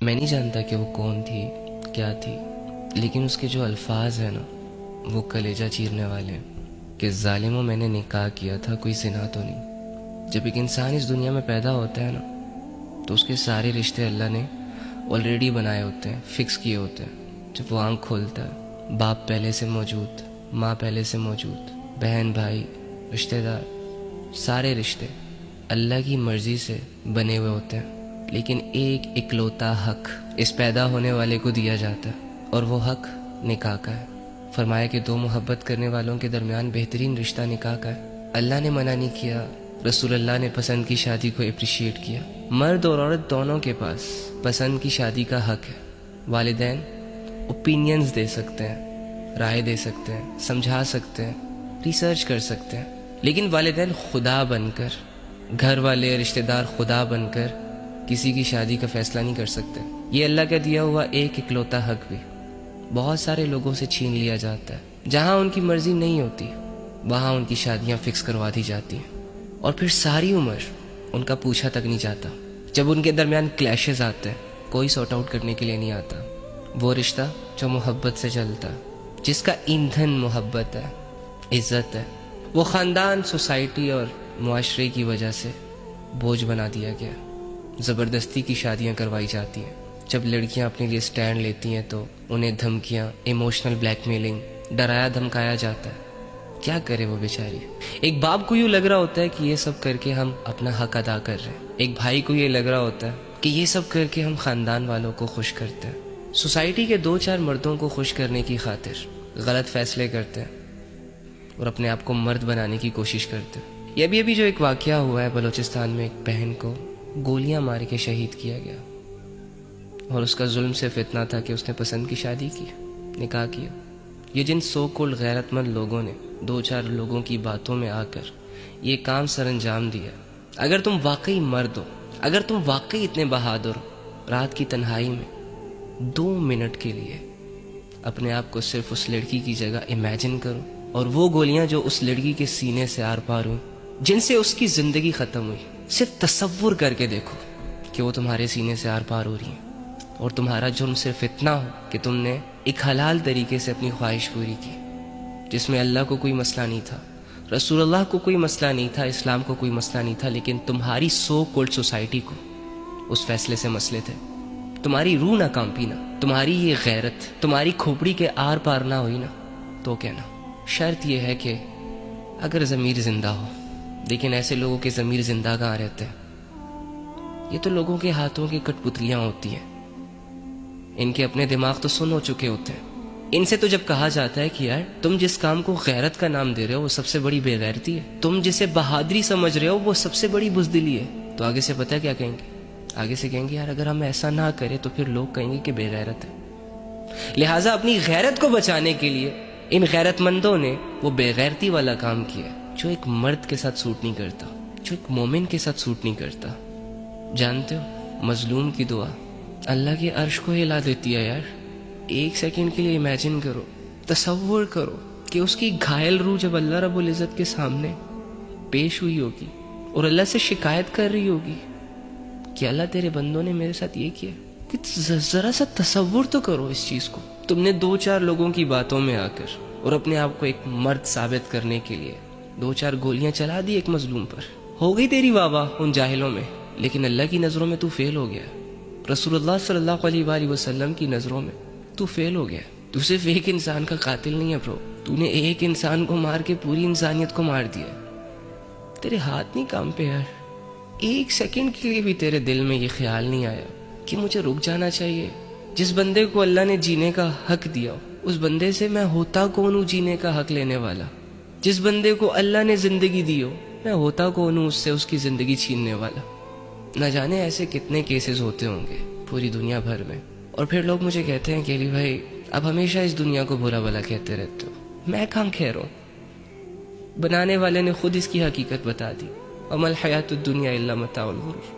میں نہیں جانتا کہ وہ کون تھی، کیا تھی، لیکن اس کے جو الفاظ ہیں نا وہ کلیجہ چیرنے والے ہیں کہ ظالموں میں نے نکاح کیا تھا، کوئی زنا تو نہیں۔ جب ایک انسان اس دنیا میں پیدا ہوتا ہے نا تو اس کے سارے رشتے اللہ نے آلریڈی بنائے ہوتے ہیں، فکس کیے ہوتے ہیں۔ جب وہ آنکھ کھولتا ہے، باپ پہلے سے موجود، ماں پہلے سے موجود، بہن بھائی رشتے دار، سارے رشتے اللہ کی مرضی سے بنے ہوئے ہوتے ہیں، لیکن ایک اکلوتا حق اس پیدا ہونے والے کو دیا جاتا ہے، اور وہ حق نکاح کا ہے۔ فرمایا کہ دو محبت کرنے والوں کے درمیان بہترین رشتہ نکاح کا ہے۔ اللہ نے منع نہیں کیا، رسول اللہ نے پسند کی شادی کو اپریشیٹ کیا۔ مرد اور عورت دونوں کے پاس پسند کی شادی کا حق ہے۔ والدین اوپینینز دے سکتے ہیں، رائے دے سکتے ہیں، سمجھا سکتے ہیں، ریسرچ کر سکتے ہیں، لیکن والدین خدا بن کر، گھر والے رشتہ دار خدا بن کر کسی کی شادی کا فیصلہ نہیں کر سکتے۔ یہ اللہ کا دیا ہوا ایک اکلوتا حق بھی بہت سارے لوگوں سے چھین لیا جاتا ہے۔ جہاں ان کی مرضی نہیں ہوتی وہاں ان کی شادیاں فکس کروا دی جاتی ہیں، اور پھر ساری عمر ان کا پوچھا تک نہیں جاتا۔ جب ان کے درمیان کلیشز آتے ہیں کوئی سارٹ آؤٹ کرنے کے لیے نہیں آتا۔ وہ رشتہ جو محبت سے چلتا ہے، جس کا ایندھن محبت ہے، عزت ہے، وہ خاندان، سوسائٹی اور معاشرے کی وجہ سے بوجھ بنا دیا گیا۔ زبردستی کی شادیاں کروائی جاتی ہیں۔ جب لڑکیاں اپنے لیے سٹینڈ لیتی ہیں تو انہیں دھمکیاں، ایموشنل بلیک میلنگ، ڈرایا دھمکایا جاتا ہے۔ کیا کرے وہ بیچاری؟ ایک باپ کو یوں لگ رہا ہوتا ہے کہ یہ سب کر کے ہم اپنا حق ادا کر رہے ہیں، ایک بھائی کو یہ لگ رہا ہوتا ہے کہ یہ سب کر کے ہم خاندان والوں کو خوش کرتے ہیں۔ سوسائٹی کے دو چار مردوں کو خوش کرنے کی خاطر غلط فیصلے کرتے ہیں اور اپنے آپ کو مرد بنانے کی کوشش کرتے ہیں۔ یہ ابھی جو ایک واقعہ ہوا ہے بلوچستان میں، ایک بہن کو گولیاں مار کے شہید کیا گیا، اور اس کا ظلم صرف اتنا تھا کہ اس نے پسند کی شادی کی، نکاح کیا۔ یہ جن سو کولڈ غیرت مند لوگوں نے دو چار لوگوں کی باتوں میں آ کر یہ کام سر انجام دیا، اگر تم واقعی مرد ہو، اگر تم واقعی اتنے بہادر ہو، رات کی تنہائی میں 2 منٹ کے لیے اپنے آپ کو صرف اس لڑکی کی جگہ امیجن کرو، اور وہ گولیاں جو اس لڑکی کے سینے سے آر پار ہوئیں، جن سے اس کی زندگی ختم ہوئی، صرف تصور کر کے دیکھو کہ وہ تمہارے سینے سے آر پار ہو رہی ہیں، اور تمہارا جرم صرف اتنا ہو کہ تم نے ایک حلال طریقے سے اپنی خواہش پوری کی، جس میں اللہ کو کوئی مسئلہ نہیں تھا، رسول اللہ کو کوئی مسئلہ نہیں تھا، اسلام کو کوئی مسئلہ نہیں تھا، لیکن تمہاری سو کولڈ سوسائٹی کو اس فیصلے سے مسئلے تھے۔ تمہاری روح نہ کانپی نا، تمہاری یہ غیرت تمہاری کھوپڑی کے آر پار نہ ہوئی نا، تو کہنا شرط یہ ہے کہ اگر ضمیر زندہ ہو، لیکن ایسے لوگوں کے ضمیر زندہ کہاں رہتے ہیں؟ یہ تو لوگوں کے ہاتھوں کی کٹ پتلیاں ہوتی ہیں، ان کے اپنے دماغ تو سن ہو چکے ہوتے ہیں۔ ان سے تو جب کہا جاتا ہے کہ یار تم جس کام کو غیرت کا نام دے رہے ہو وہ سب سے بڑی بے غیرتی ہے، تم جسے بہادری سمجھ رہے ہو وہ سب سے بڑی بزدلی ہے، تو آگے سے پتہ کیا کہیں گے؟ آگے سے کہیں گے یار اگر ہم ایسا نہ کریں تو پھر لوگ کہیں گے کہ بے غیرت ہے۔ لہٰذا اپنی غیرت کو بچانے کے لیے ان غیرت مندوں نے وہ بے غیرتی والا کام کیا جو ایک مرد کے ساتھ سوٹ نہیں کرتا، جو ایک مومن کے ساتھ سوٹ نہیں کرتا۔ جانتے ہو مظلوم کی دعا اللہ کے عرش کو ہلا دیتی ہے یار۔ ایک سیکنڈ کے لیے امیجن کرو، تصور کرو کہ اس کی گھائل روح جب اللہ رب العزت کے سامنے پیش ہوئی ہوگی اور اللہ سے شکایت کر رہی ہوگی کہ اللہ تیرے بندوں نے میرے ساتھ یہ کیا، کہ ذرا سا تصور تو کرو اس چیز کو۔ تم نے 2-4 لوگوں کی باتوں میں آ کر اور اپنے آپ کو ایک مرد ثابت کرنے کے لیے 2-4 گولیاں چلا دی ایک مظلوم پر، ہو گئی تیری واہ واہ ان جاہلوں میں، لیکن اللہ کی نظروں میں تو فیل ہو گیا، رسول اللہ صلی اللہ علیہ وآلہ وسلم کی نظروں میں تو فیل ہو گیا۔ تو صرف ایک انسان کا قاتل نہیں ہے برو، تو نے ایک انسان کو مار کے پوری انسانیت کو مار دیا۔ تیرے ہاتھ نہیں کام پہ یار، ایک سیکنڈ کے لیے بھی تیرے دل میں یہ خیال نہیں آیا کہ مجھے رک جانا چاہیے؟ جس بندے کو اللہ نے جینے کا حق دیا اس بندے سے میں ہوتا کون ہوں جینے کا حق لینے والا؟ جس بندے کو اللہ نے زندگی دی ہو میں ہوتا کون ہوں اس سے اس کی زندگی چھیننے والا؟ نہ جانے ایسے کتنے کیسز ہوتے ہوں گے پوری دنیا بھر میں، اور پھر لوگ مجھے کہتے ہیں کہ علی بھائی اب ہمیشہ اس دنیا کو برا بھلا کہتے رہتے ہو۔ میں کہاں کہہ رہا ہوں، بنانے والے نے خود اس کی حقیقت بتا دی، وما الحیات الدنیا الا متاع الغرور۔